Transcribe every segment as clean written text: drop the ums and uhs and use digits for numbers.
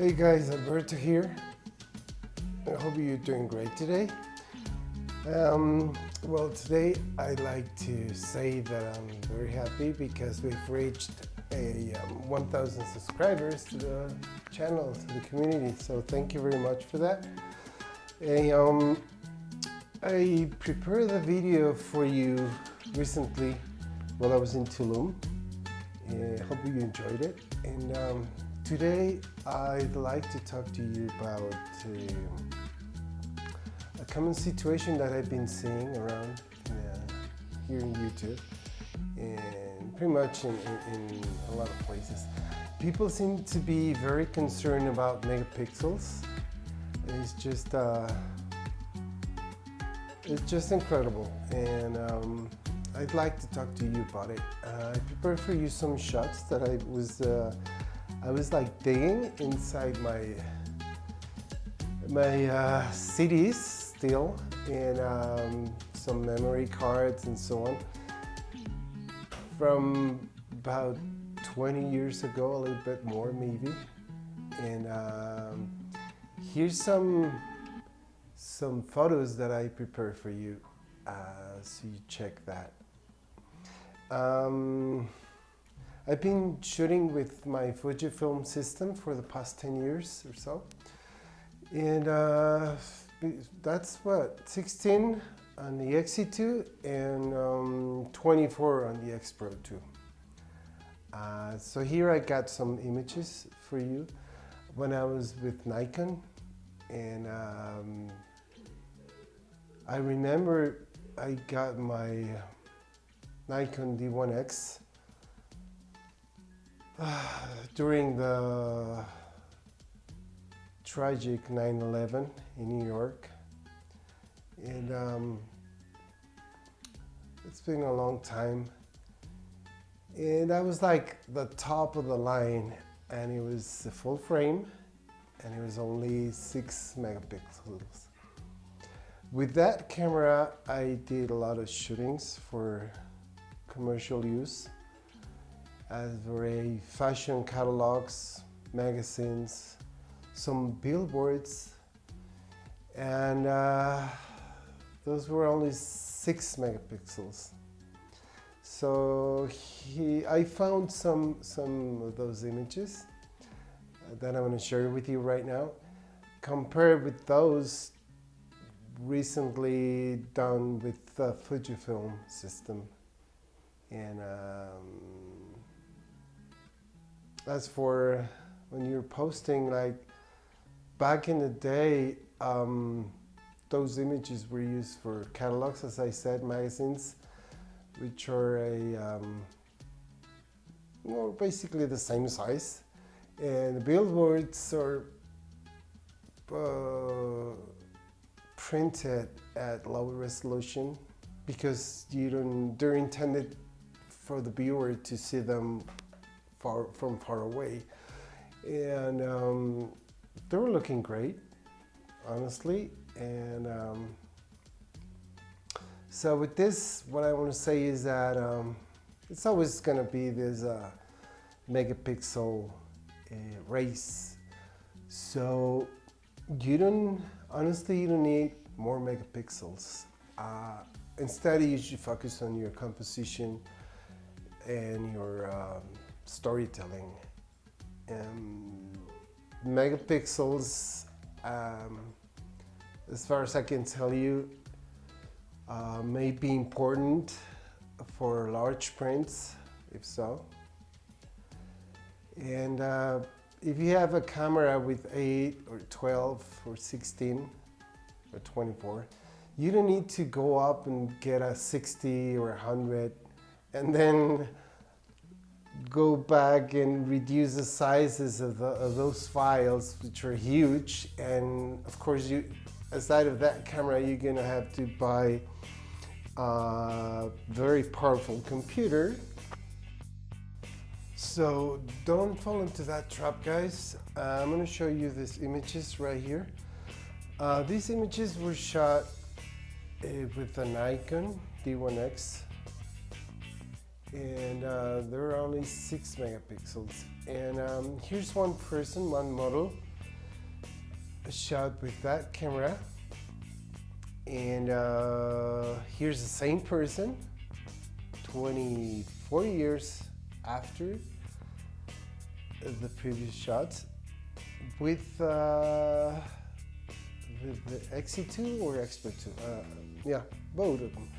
Hey guys, Alberto here. I hope you're doing great today. Well, today I'd like to say that I'm very happy because we've reached a 1,000 subscribers to the channel, to the community. So thank you very much for that. I prepared a video for you recently while I was in Tulum. I hope you enjoyed it. And today I'd like to talk to you about a common situation that I've been seeing around here in YouTube and pretty much in a lot of places. People seem to be very concerned about megapixels. It's just incredible, and I'd like to talk to you about it. I prepared for you some shots that I was like digging inside my CDs still, and some memory cards and so on from about 20 years ago, a little bit more maybe. And here's some photos that I prepared for you, so you check that. I've been shooting with my Fuji film system for the past 10 years or so, and that's what, 16 on the XE2 and 24 on the X Pro 2. So here I got some images for you when I was with Nikon, and I remember I got my Nikon D1X during the tragic 9/11 in New York, and it's been a long time, and I was like the top of the line, and it was a full frame, and it was only 6 megapixels. With that camera, I did a lot of shootings for commercial use, as for a fashion catalogs, magazines, some billboards, and those were only 6 megapixels. So I found some of those images that I'm going to share with you right now, compared with those recently done with the Fujifilm system. And as for when you're posting, like back in the day, those images were used for catalogs, as I said, magazines, which are basically the same size, and billboards are printed at low resolution because they're intended for the viewer to see them from far away, and they were looking great, honestly. And so with this, what I want to say is that it's always going to be this megapixel race. So you don't need more megapixels. Instead, you should focus on your composition and your storytelling. Megapixels, as far as I can tell you, may be important for large prints, if so. And if you have a camera with 8 or 12 or 16 or 24, you don't need to go up and get a 60 or 100 and then go back and reduce the sizes of those files, which are huge. And of course, aside of that camera, you're gonna have to buy a very powerful computer. So don't fall into that trap, guys. I'm gonna show you these images right here. These images were shot with the Nikon D1X, and they're only 6 megapixels. And here's one person, one model, shot with that camera. And here's the same person 24 years after the previous shots with the XE2 or X PRO 2. Yeah, both of them.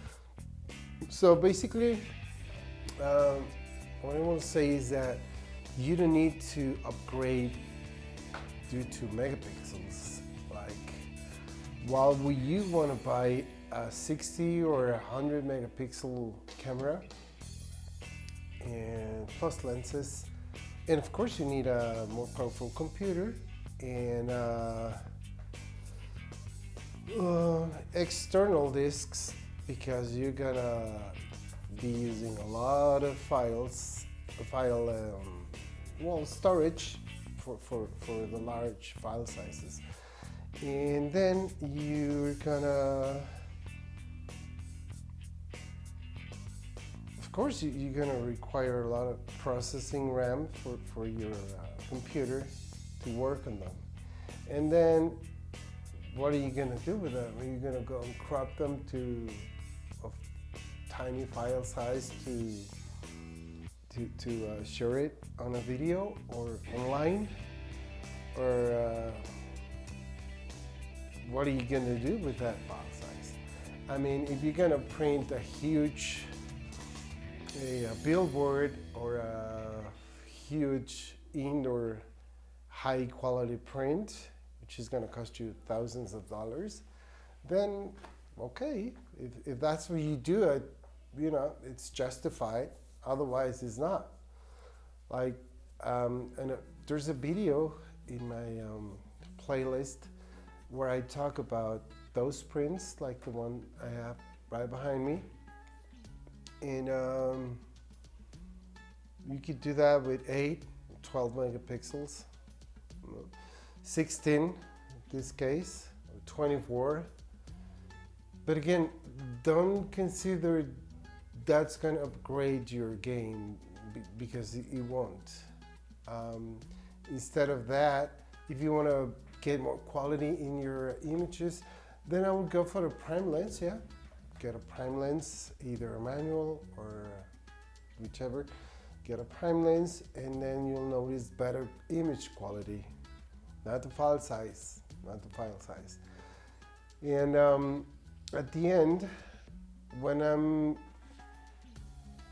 So basically, what I want to say is that you don't need to upgrade due to megapixels. Like, while you want to buy a 60 or 100 megapixel camera and plus lenses, and of course you need a more powerful computer and external discs, because you're gonna be using a lot of storage for the large file sizes. And then you're gonna, of course, you're gonna require a lot of processing RAM for your computer to work on them. And then what are you gonna do with them? Are you gonna go and crop them to a tiny file size to share it on a video or online? Or what are you gonna do with that file size? I mean, if you're gonna print a huge a billboard or a huge indoor high quality print, which is gonna cost you thousands of dollars, then okay, if that's what you do, it's justified. Otherwise, it's not. Like, there's a video in my playlist where I talk about those prints, like the one I have right behind me. And you could do that with 8, 12 megapixels, 16 in this case, or 24. But again, don't consider that's going to upgrade your game, because it won't. Instead of that, if you want to get more quality in your images, then I would go for a prime lens. Yeah, get a prime lens, either a manual or whichever. Get a prime lens, and then you'll notice better image quality, not the file size, And at the end, when I'm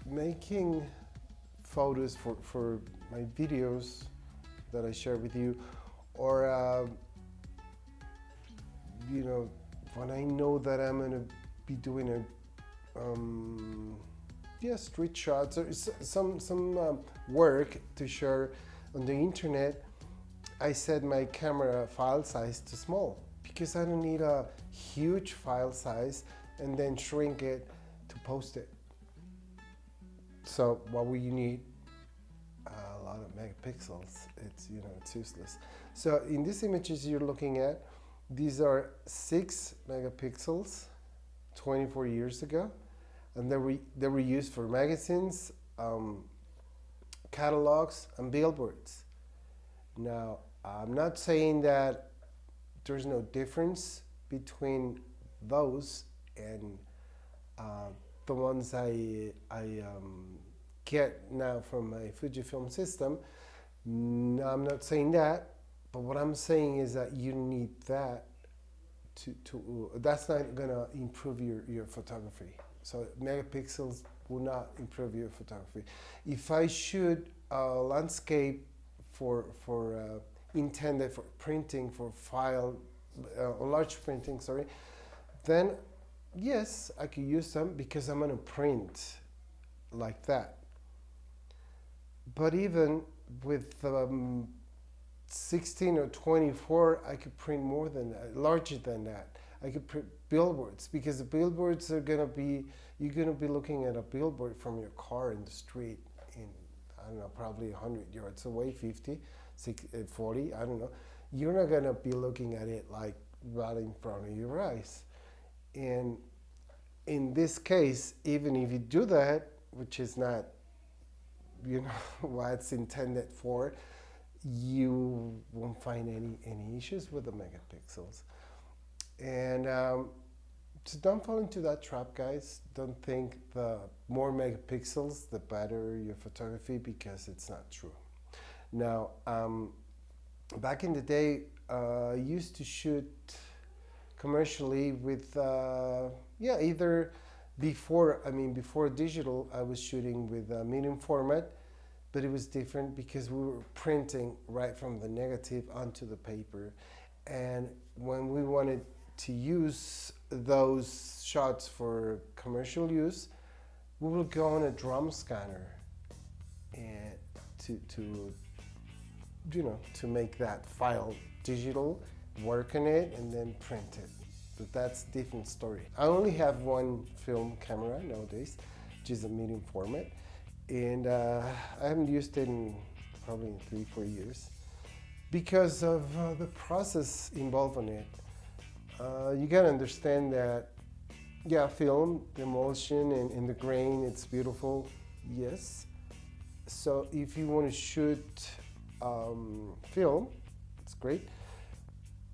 making photos for my videos that I share with you, or when I know that I'm gonna be doing street shots or some work to share on the internet, I set my camera file size to small, because I don't need a huge file size and then shrink it to post it. So what will you need? A lot of megapixels. It's useless. So in these images you're looking at, these are 6 megapixels 24 years ago, and they were used for magazines, catalogs, and billboards. Now, I'm not saying that there's no difference between those and the ones I get now from my Fujifilm system. No, I'm not saying that, but what I'm saying is that you need that that's not gonna improve your photography. So megapixels will not improve your photography. If I shoot a landscape intended for printing, for large printing, then yes, I could use them, because I'm gonna print like that. But even with 16 or 24, I could print more than that, larger than that. I could print billboards, because the billboards are gonna be, you're gonna be looking at a billboard from your car in the street in, I don't know, probably 100 yards away, 50, 60, 40, I don't know. You're not gonna be looking at it like right in front of your eyes. And in this case, even if you do that, which is not, what it's intended for, you won't find any issues with the megapixels. And so don't fall into that trap, guys. Don't think the more megapixels, the better your photography, because it's not true. Now, back in the day, I used to shoot commercially with, either before digital, I was shooting with medium format, but it was different because we were printing right from the negative onto the paper. And when we wanted to use those shots for commercial use, we will go on a drum scanner and to make that file digital, work on it, and then print it. But that's a different story. I only have one film camera nowadays, which is a medium format, and I haven't used it in probably 3-4 years because of the process involved in it. You gotta understand that, yeah, film, the emulsion and the grain, it's beautiful, yes. So if you want to shoot film, it's great.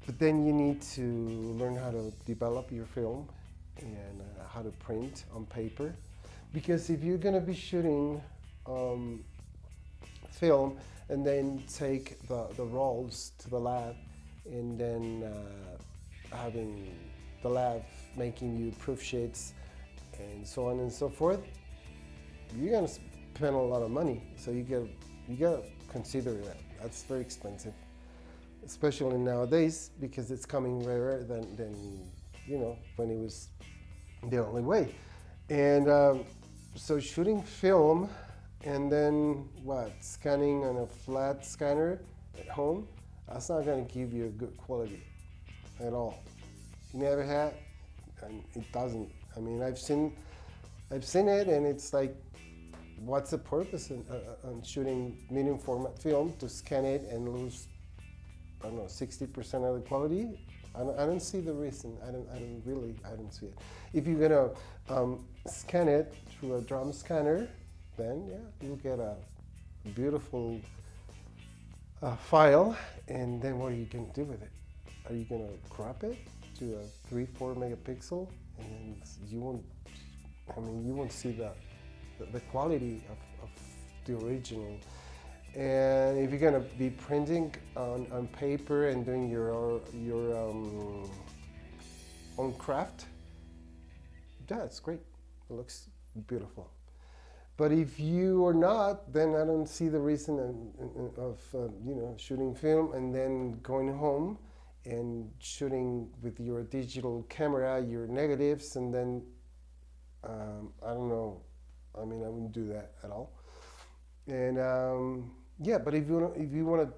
But then you need to learn how to develop your film and how to print on paper. Because if you're gonna be shooting film and then take the rolls to the lab and then having the lab making you proof sheets and so on and so forth, you're gonna spend a lot of money. So you gotta consider that. That's very expensive, especially nowadays, because it's coming rarer than when it was the only way. And so shooting film and then scanning on a flat scanner at home, that's not going to give you a good quality at all. You never had, and it doesn't. I mean, I've seen it, and it's like, what's the purpose on shooting medium format film to scan it and lose, I don't know, 60% of the quality? I don't see the reason. I don't see it. If you're gonna scan it through a drum scanner, then yeah, you'll get a beautiful file. And then what are you gonna do with it? Are you gonna crop it to a 3-4 megapixel? And you won't see the quality of the original. And if you're gonna be printing on paper and doing your own craft, that's great. It looks beautiful. But if you are not, then I don't see the reason of shooting film and then going home and shooting with your digital camera, your negatives, and then I don't know. I mean, I wouldn't do that at all. And yeah, but if you want to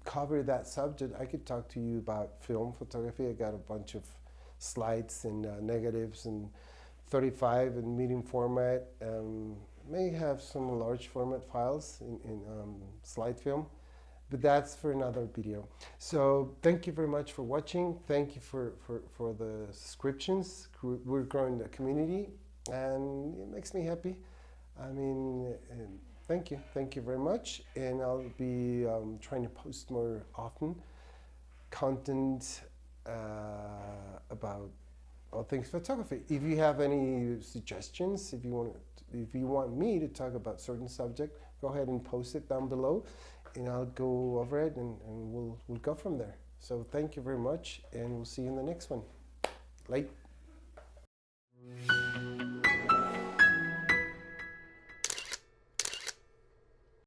cover that subject, I could talk to you about film photography. I got a bunch of slides and negatives and 35 and medium format. May have some large format files in slide film, but that's for another video. So thank you very much for watching. Thank you for the subscriptions. We're growing the community, and it makes me happy. I mean, thank you very much, and I'll be trying to post more often content about all things photography. If you have any suggestions, if you want me to talk about certain subject, go ahead and post it down below, and I'll go over it, and we'll go from there. So thank you very much, and we'll see you in the next one. Late.